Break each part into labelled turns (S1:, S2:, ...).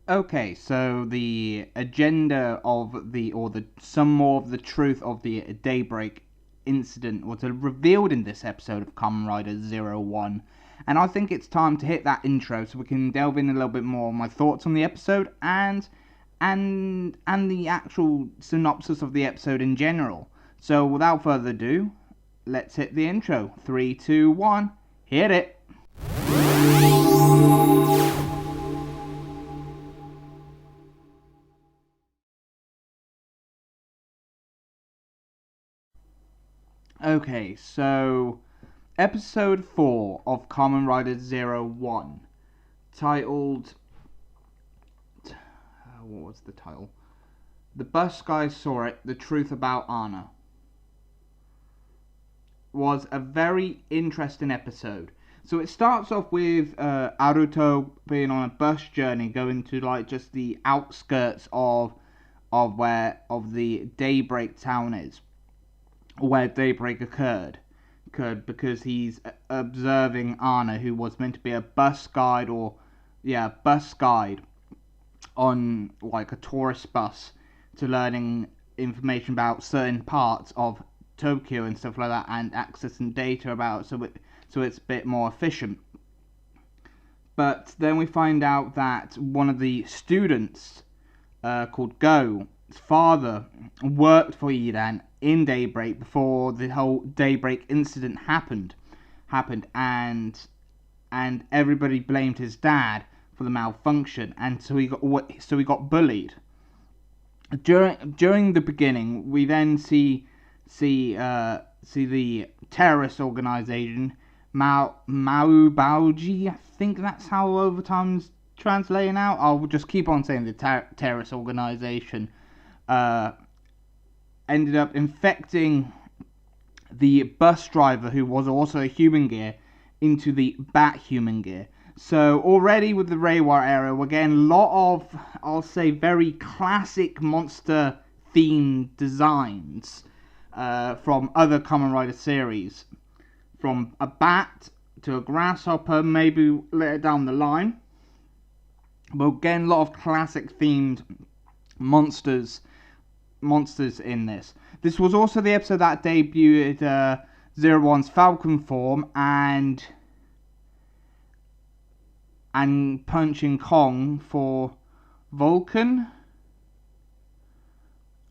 S1: Okay, so the agenda of some more of the truth of the Daybreak incident was revealed in this episode of Kamen Rider Zero-One, and I think it's time to hit that intro so we can delve in a little bit more on my thoughts on the episode and the actual synopsis of the episode in general. So without further ado, let's hit the intro. 3, 2, 1, hit it! Okay, so episode 4 of Kamen Rider Zero-One, titled, what was the title? The Bus Guy Saw It, The Truth About Anna, was a very interesting episode. So it starts off with Aruto being on a bus journey going to like just the outskirts of the Daybreak town is, where Daybreak occurred because he's observing Anna, who was meant to be a bus guide on like a tourist bus to learning information about certain parts of Tokyo and stuff like that, and accessing data about so it's a bit more efficient. But then we find out that one of the students called Go's father worked for Idan in Daybreak before the whole Daybreak incident happened, and everybody blamed his dad for the malfunction, and so he got bullied. During the beginning, we then see the terrorist organization Maubauji. I think that's how Overtime's translating out. I'll just keep on saying the terrorist organization ended up infecting the bus driver, who was also a human gear, into the Bat human gear. So already with the Reiwa era, we're getting a lot of, I'll say, very classic monster themed designs from other Kamen Rider series. From a bat to a grasshopper, maybe later down the line. We're getting a lot of classic themed monsters in this. This was also the episode that debuted Zero-One's Falcon form and punching Kong for Vulcan,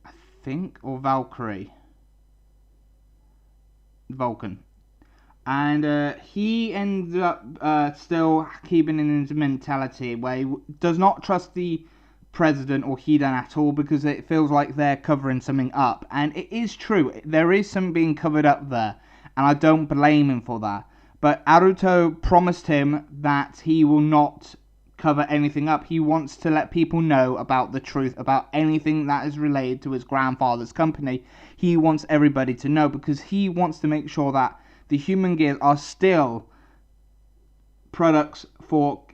S1: I think, or Valkyrie. Vulcan. And he ended up still keeping in his mentality where he does not trust the president or Hidan at all, because it feels like they're covering something up. And it is true, there is something being covered up there, and I don't blame him for that. But Aruto promised him that he will not cover anything up. He wants to let people know about the truth, about anything that is related to his grandfather's company. He wants everybody to know, because he wants to make sure that the human gears are still products for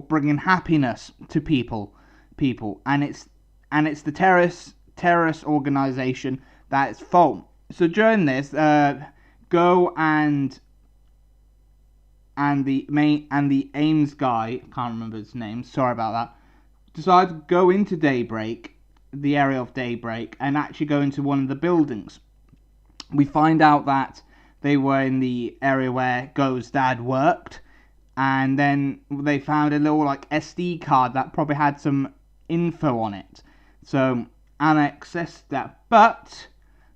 S1: bringing happiness to people, and it's the terrorist organization that's fault. So during this, Go and the Ames guy, can't remember his name, sorry about that, decide to go into Daybreak, the area of Daybreak, and actually go into one of the buildings. We find out that they were in the area where Go's dad worked, and then they found a little like SD card that probably had some info on it. So Anna accessed that, but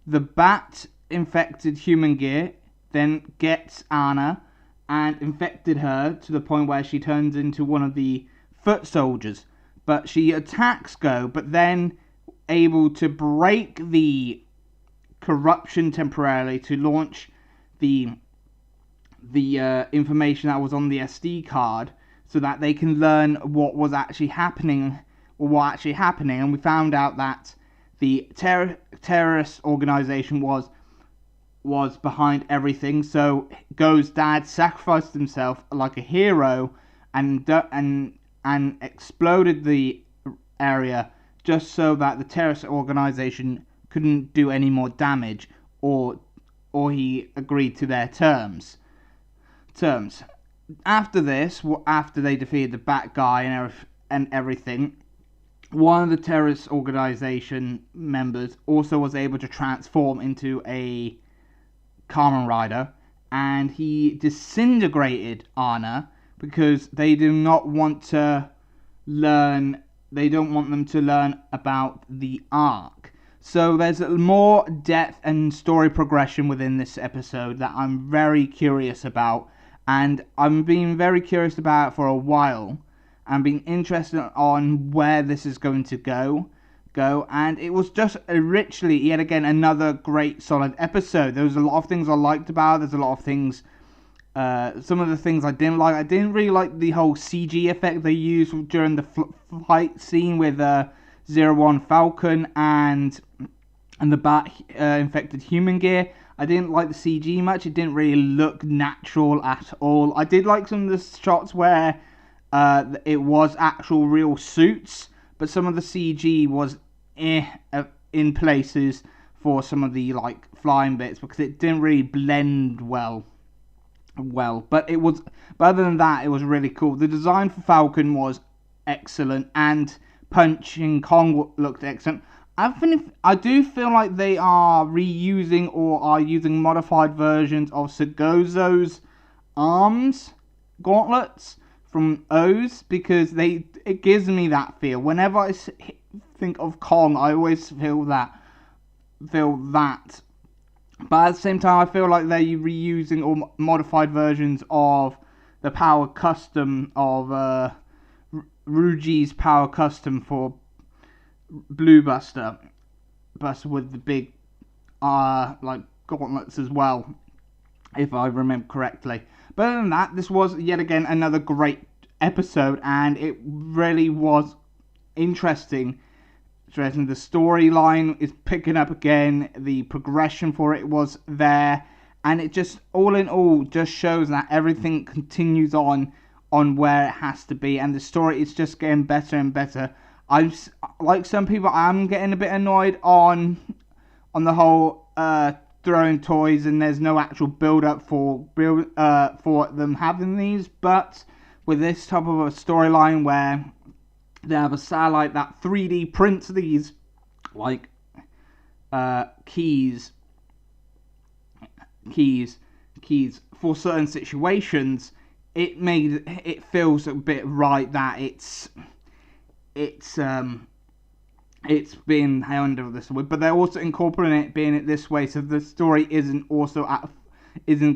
S1: the bat infected human gear then gets Anna and infected her to the point where she turns into one of the foot soldiers. But she attacks Go, but then able to break the corruption temporarily to launch the information that was on the SD card, so that they can learn what was actually happening, and we found out that the terrorist organization was behind everything. So Go's dad sacrificed himself like a hero and exploded the area just so that the terrorist organization couldn't do any more damage, or he agreed to their terms. After this, after they defeated the Bat guy and and everything, one of the terrorist organization members also was able to transform into a Kamen Rider, and he disintegrated Anna because they do not want to learn. They don't want them to learn about the arc. So there's more depth and story progression within this episode that I'm very curious about, and I've been very curious about it for a while. I'm being interested on where this is going to go, and it was just richly yet again another great solid episode. There was a lot of things I liked about it. There's a lot of things, some of the things I didn't like. I didn't really like the whole CG effect they used during the fight scene with Zero-One Falcon and the bat infected human gear. I didn't like the CG much. It didn't really look natural at all. I did like some of the shots where it was actual real suits, but some of the CG was in places for some of the like flying bits because it didn't really blend well. But other than that, it was really cool. The design for Falcon was excellent, and Punching Kong looked excellent. I do feel like they are reusing or are using modified versions of Segozo's arms gauntlets from O's, because it gives me that feel. Whenever I think of Kong, I always feel that. But at the same time, I feel like they're reusing or modified versions of the power custom of Ruji's power custom for Blue Buster with the big like gauntlets as well, if I remember correctly. But other than that, this was yet again another great episode, and it really was interesting. The storyline is picking up again. The progression for it was there, and it just all in all just shows that everything continues on where it has to be, and the story is just getting better and better. I'm like some people, I'm getting a bit annoyed on the whole throwing toys and there's no actual build up for them having these. But with this type of a storyline where they have a satellite that 3D prints these like keys for certain situations, it feels a bit right that it's been handled this way, but they're also incorporating it being it this way, so the story isn't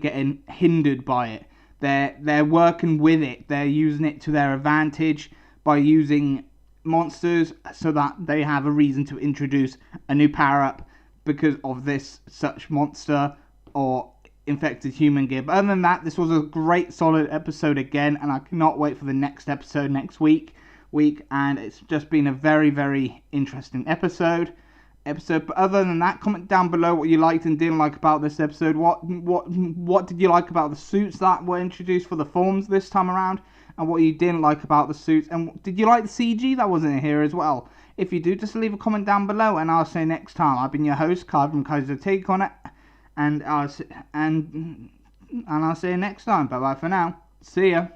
S1: getting hindered by it. They're working with it. They're using it to their advantage by using monsters so that they have a reason to introduce a new power up because of this such monster or infected human gear. But other than that, this was a great solid episode again, and I cannot wait for the next episode next week, and it's just been a very, very interesting episode. But other than that, comment down below what you liked and didn't like about this episode. What did you like about the suits that were introduced for the forms this time around, and what you didn't like about the suits, and did you like the CG that wasn't here as well? If you do, just leave a comment down below, and I'll say next time. I've been your host, Kai from Kaiser Take On It, and I'll say next time. Bye bye for now. See ya.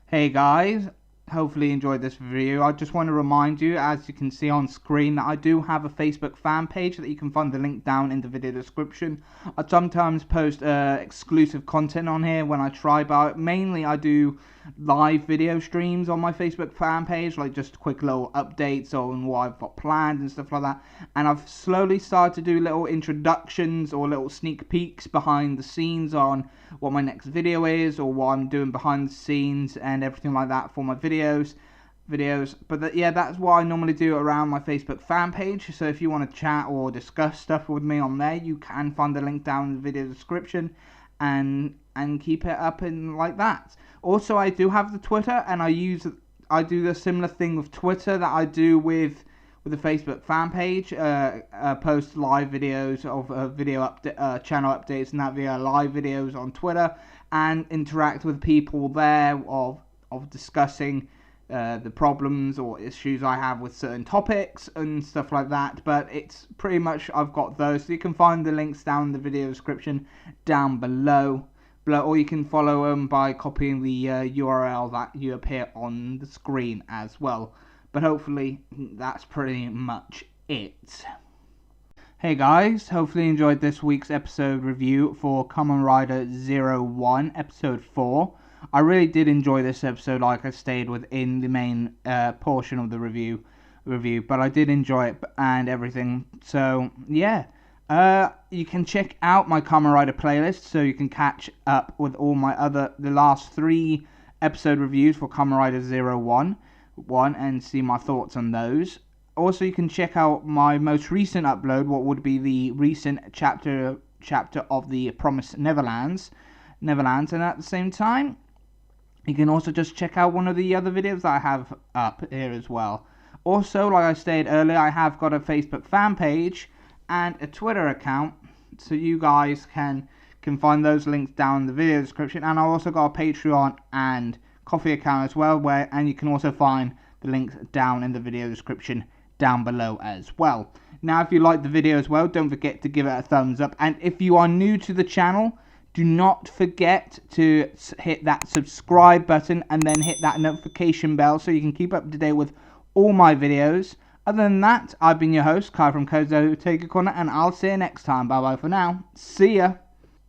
S1: Hey guys. Hopefully you enjoyed this video. I just want to remind you, as you can see on screen, that I do have a Facebook fan page that you can find the link down in the video description. I sometimes post exclusive content on here when I try, but mainly I do live video streams on my Facebook fan page, like just quick little updates on what I've got planned and stuff like that. And I've slowly started to do little introductions or little sneak peeks behind the scenes on what my next video is, or what I'm doing behind the scenes and everything like that for my videos. But that's what I normally do around my Facebook fan page. So if you want to chat or discuss stuff with me on there, you can find the link down in the video description, and keep it up and like that. Also, I do have the Twitter, and I do the similar thing with Twitter that I do with the Facebook fan page. Post live videos of channel updates and that via live videos on Twitter, and interact with people there of discussing the problems or issues I have with certain topics and stuff like that. But it's pretty much, I've got those, so you can find the links down in the video description down below or you can follow them by copying the URL that you appear on the screen as well. But hopefully that's pretty much it. Hey guys, hopefully you enjoyed this week's episode review for Kamen Rider Zero-One, episode 4. I really did enjoy this episode, like I stayed within the main portion of the review, but I did enjoy it and everything. So yeah, you can check out my Kamen Rider playlist, so you can catch up with all my the last 3 episode reviews for Kamen Rider Zero-One and see my thoughts on those. Also, you can check out my most recent upload, what would be the recent chapter of the Promised Neverlands, and at the same time, you can also just check out one of the other videos that I have up here as well. Also, like I stated earlier, I have got a Facebook fan page and a Twitter account, so you guys can find those links down in the video description. And I also got a Patreon and Coffee account as well, and you can also find the links down in the video description down below as well. Now, if you like the video as well, don't forget to give it a thumbs up, and if you are new to the channel, do not forget to hit that subscribe button and then hit that notification bell so you can keep up to date with all my videos. Other than that, I've been your host, Kai from Kozo Take a Corner, and I'll see you next time. Bye bye for now. See ya.